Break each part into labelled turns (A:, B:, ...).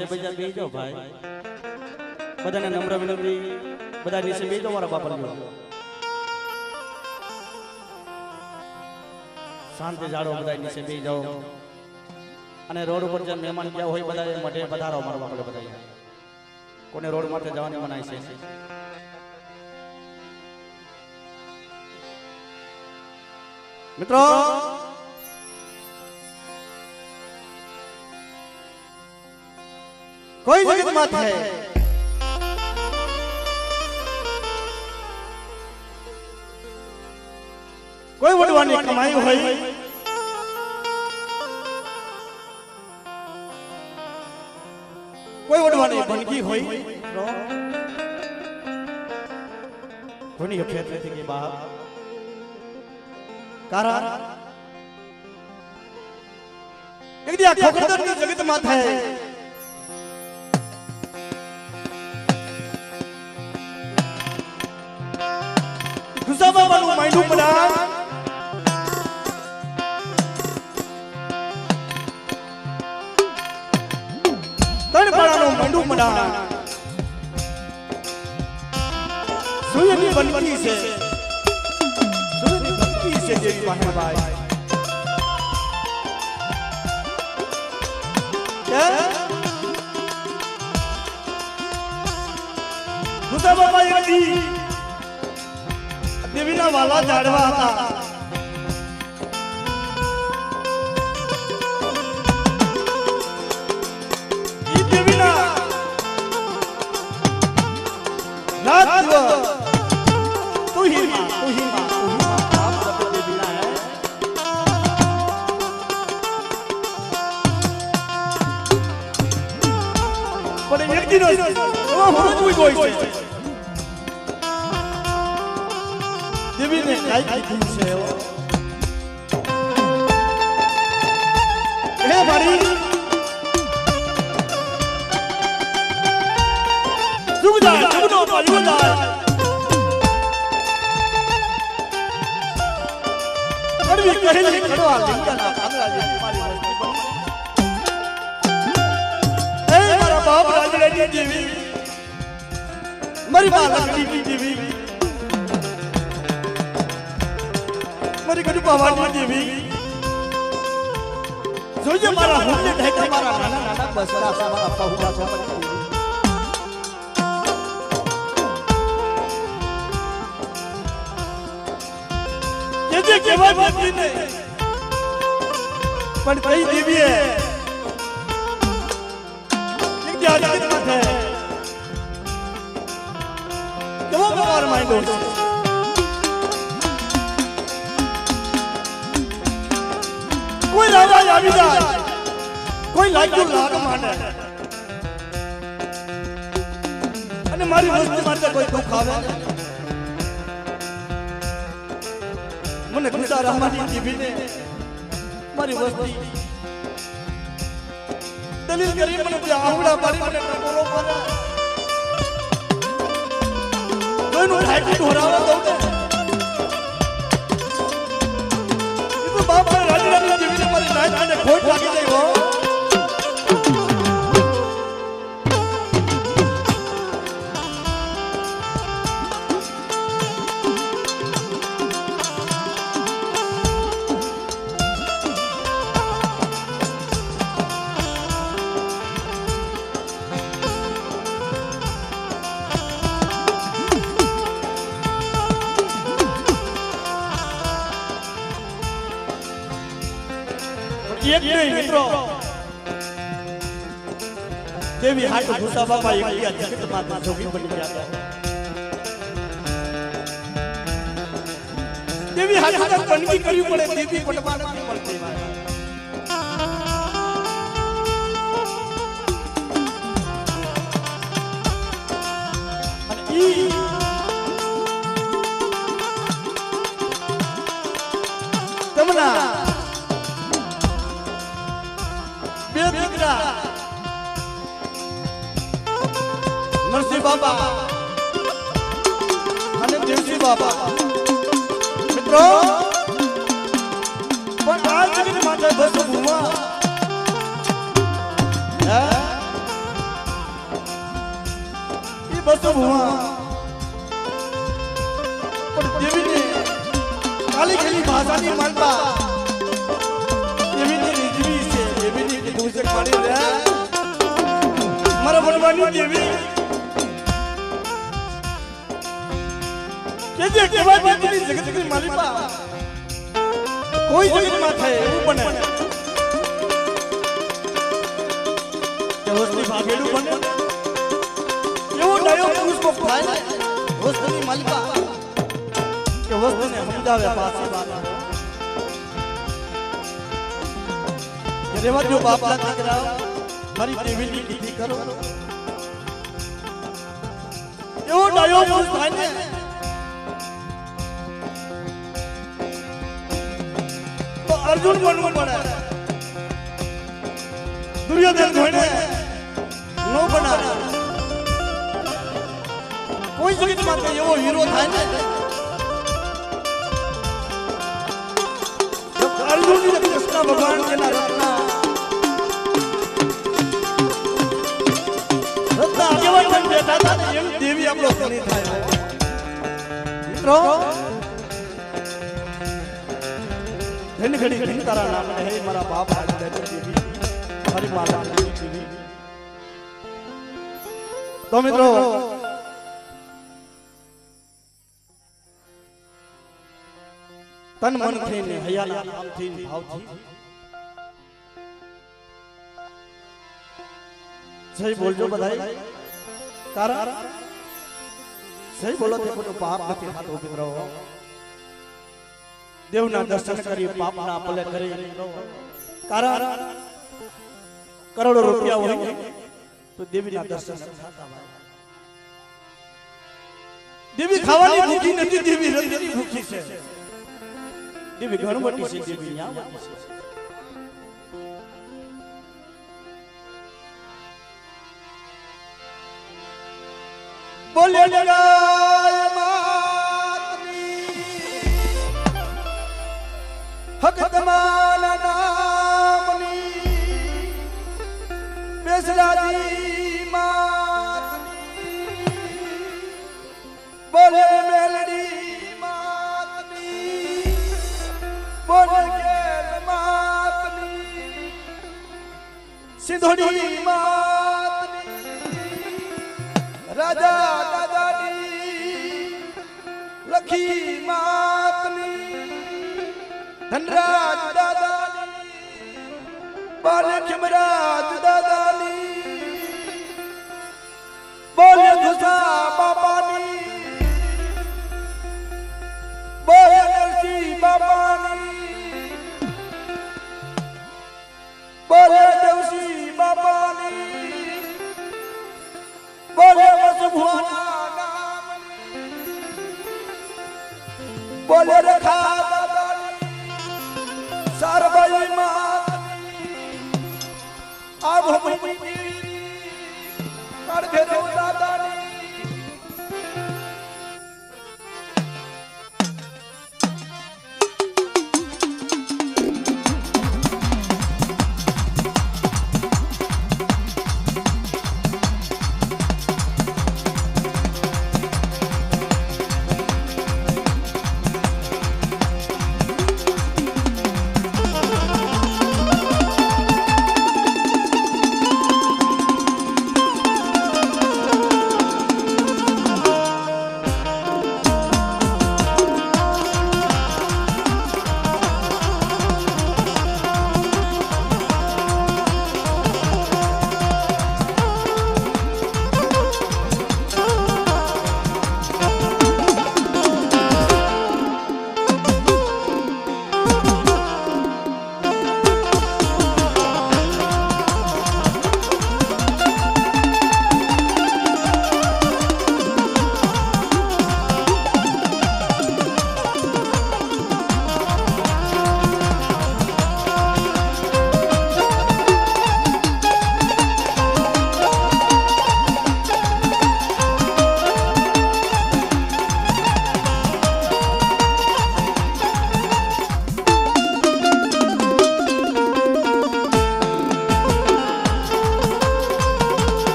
A: નીચે બેજા બેહી જાઓ ભાઈ બધાને નમ્ર વિનંતી બધા નીચે બેહી જાઓ મારા બાપા શાંતિ જાળો બધા નીચે બેહી જાઓ અને રોડ ઉપર જે મહેમાન ગયા હોય બધા માટે પધારો મારા બાપા બધા કોને રોડ માટે જવાની મનાઈ છે મિત્રો कोई जगत मत है कोई वडवानी कमाई होई कोई वडवानी बनगी होई कोनी खेत में थी के बाहर कारा एक दिया खोखदर की जगत मत है गुसाबा बालू माइंडू पड़ा तन पड़ा नो माइंडू पड़ा सूर्य की बनकी से जेरी बाहर भाई क्या गुसाबा बालू देवीना वाला झाड़वा था ये देवीना नाथ तू ही मां आप सब देवीना है पर एक दिन वो हो कोई देवी ने काय की से हो हे मारी जुगदा जुगनो जुगदा अरे कहले खड़वा लिंगा ना कांगड़ा जी मारी मस्ती पर ए मारा बाप राजरानी देवी मारी मां लक्ष्मी की देवी मरी कटु भवानी देवी જોઈએ મારા હુંને ઢેકા મારા નાના નાના બસરા સામારા પहुआ સમજ જે કેવા બાકી ને પણ કઈ દેવી હે એક જાત મત હે કેવો કવાર માંડો कोई राजा आवी जाए कोई लाग्यो लाग माने અને મારી વસ્તી માટે કોઈ દુખ આવે મને ગુસ્સા રહેવાની દીવીને મારી વસ્તી દલીલ કરી મને આવડા પાડી મને ટકોરો કરે કોઈનું ઢાઈકી ઢોરાવા દઉં ને એ તો બાપ રાજરાની દેવીને મારી નાઈને ખોટ લાગી ગઈ હો एक नहीं मित्रों देवी हाथ भूसा बाबा एक दिया जगत माता जोगी बन जाता है देवी हाथ तक बनगी करी पड़े देवी पटवा नहीं पड़ती तमना नरसिंह बाबा અને દેવજી બાબા મિત્રો પણ આ જગત માટે બસ ભૂમા
B: बस हुआ पर देवी ने काली खेली भाषा नहीं मानता देवी ने रिजवी से देवी ने कि तुझसे खाली रहा मरा बनवानी देवी कैसे के बाद देवी जगत की मालिका कोई जगत माथा है वो बने होस्ती भागेडू बने ये वो डायो पुरुष को खाए होस्ती मालिका के होस्ती ने समझावे पास से बात ये रेवा जो बाप का दिखरा हमारी देवी की विधि करो ये वो डायो पुरुष खाए तो अर्जुन बनना पड़ा दुर्योधन धोने नो बना कोई जगत मात्र ये वो हीरो था ना जब अर्जुन ने कृष्ण भगवान के ना रत्ना आगे बढ़ बैठा था ये देवी हम लोग नहीं था मित्रों धन घड़ी धन तारा नाम है मेरा बाप आज देवी हरि माता देवी तो मित्रों तन मन थे ने हया नाम थी भाव थी सही बोल जो बधाई कारण सही बोलो थे तो पाप નથી થતો મિત્રો દેવના દર્શન કરી પાપના પલે કરી કારણ કરોડો રૂપિયા હોય તો દેવીના દર્શન થતા હોય દેવી ખાવાની ભૂખી નથી દેવી રતિની ભૂખી છે દેવી ગણવટી છે દેવી ન્યાવટી છે બોલે લગાય માતની હક તમારા નામની બેસરાજી માતની બોલે મેલડી માતની બોલે કેલ માતની સિંધોડી માતની राजा दादानी लखी मातनी धनराज दादानी बाले खिमराज दादानी बोले घुसा बाबानी बोले नरसी बाबानी बोले देवसी बाबानी बोले वसुभुवना नामनी बोले रखा दादानी सारबाई मातनी अब हम कर भेदो दादानी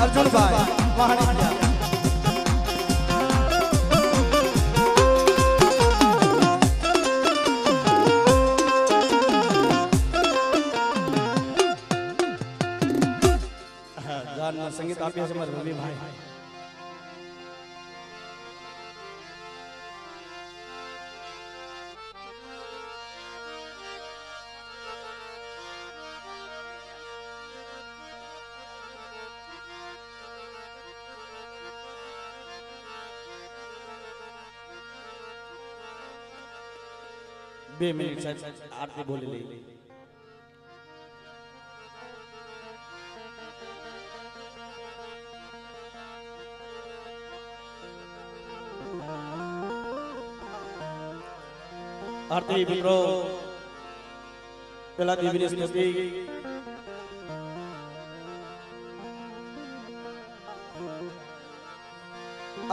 B: અર્જુનભાઈ મહાણીયા
A: ગાનનું સંગીત આપ્યું છે મારા રવિભાઈ. બે મિનિટ સાહેબ આરતી બોલી લઈ. આરતી મિત્રો પેલા દેવીની સ્તુતિ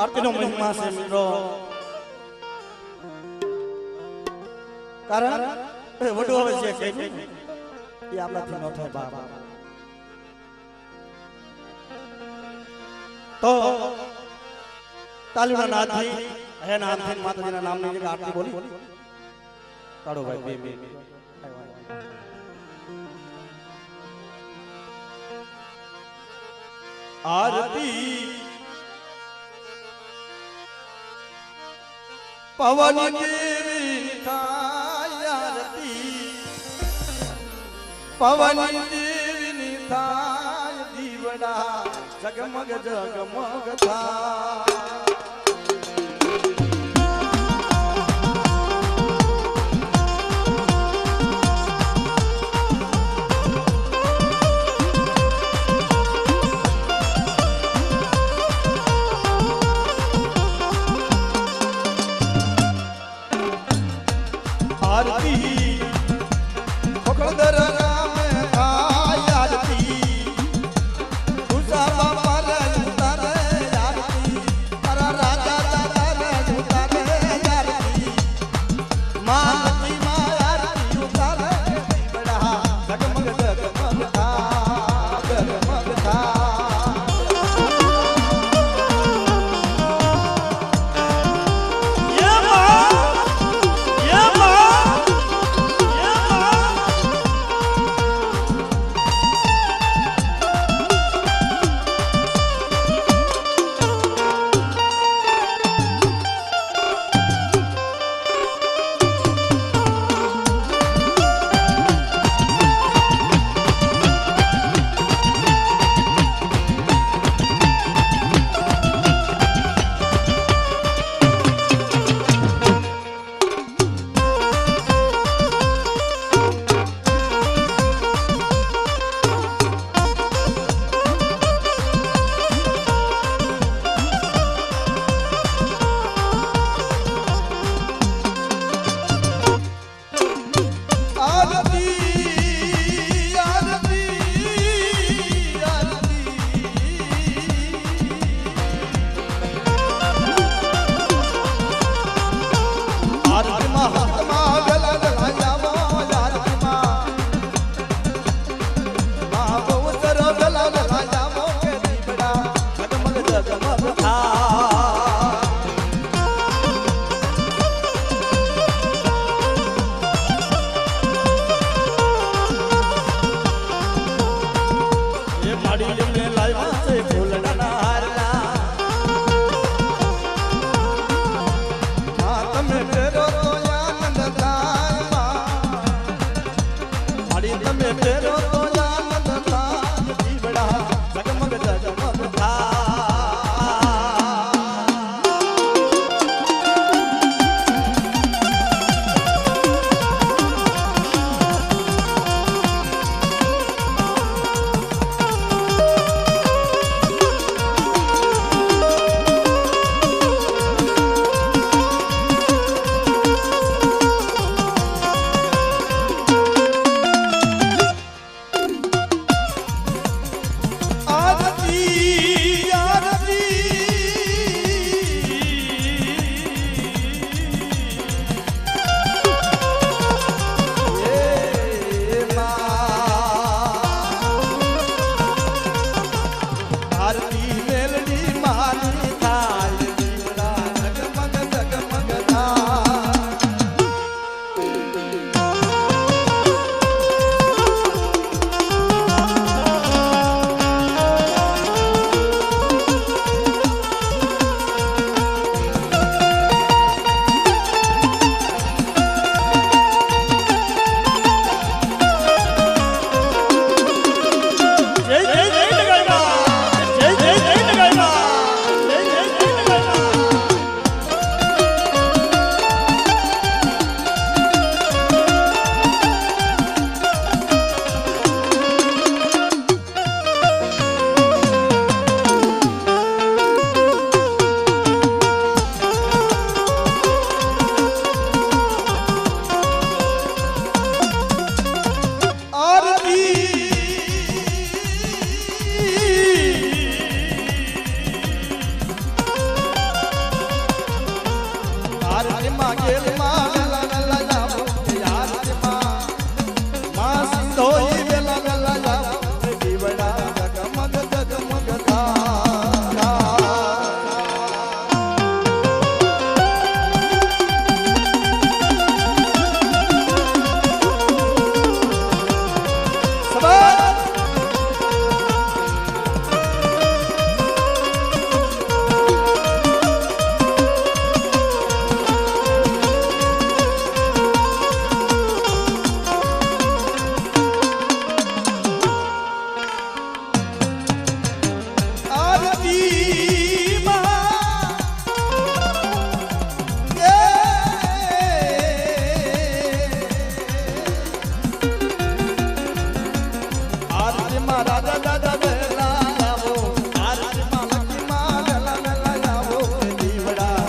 A: આરતીનો મહિમા છે મિત્રો. કારણ વડું હવે છે કે એ આપણાથી ન થાય બાપ. તો તાલીના નાદથી હે નામથી માતાજીના નામની જગ્યાએ આરતી બોલી કાઢો ભાઈ બે આરતી પવન દેવી થાય આરતી પવન દેવી થાય દીવડા જગમગ જગમગ થાય. आरती खोखलदर राम थाय आरती तुझा बापा उतार आरती तारा राजा दादा
B: આરતી માં રાજા દાદા વેલા આવો આરતી માં લખી માં વેલા વેલા આવો દીવડા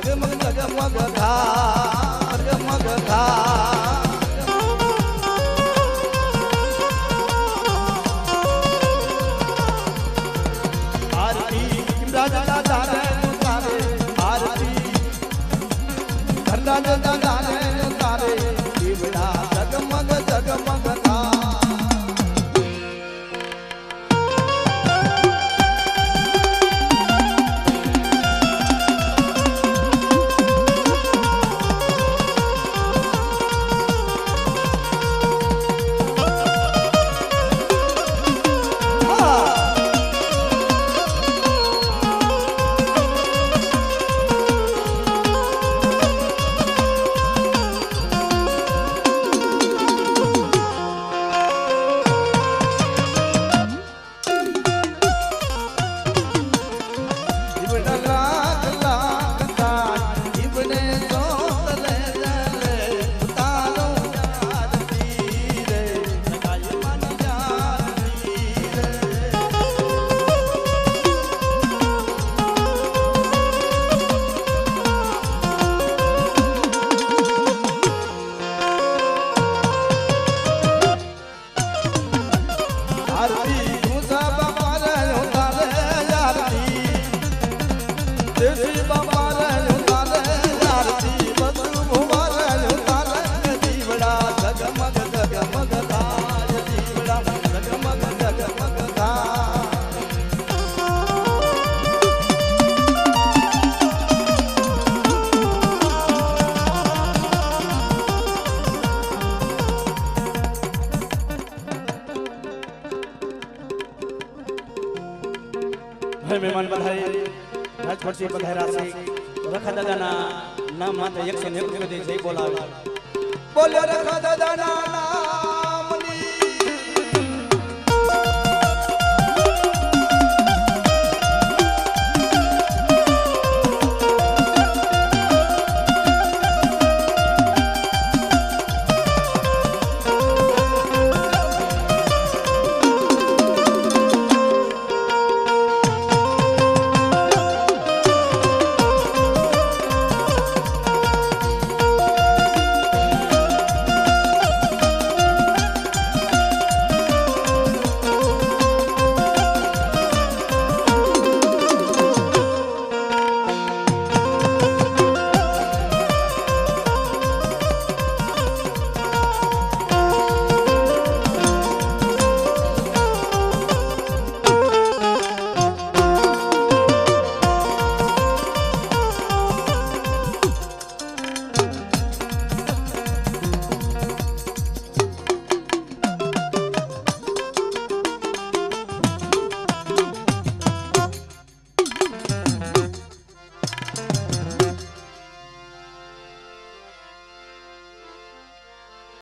B: જગમગ જગમગ થા જગમગ થા આરતી રાજા દાદા ને તારે આરતી રાજા દાદા ને તારે દીવડા જગમગ જગમગ થા
A: મહેમાન બધાઈ રાજકોટથી પધાર્યા છે રખા દાદાના નામ માટે 101 જય બોલાવે
B: બોલ્યો રખા દાદાના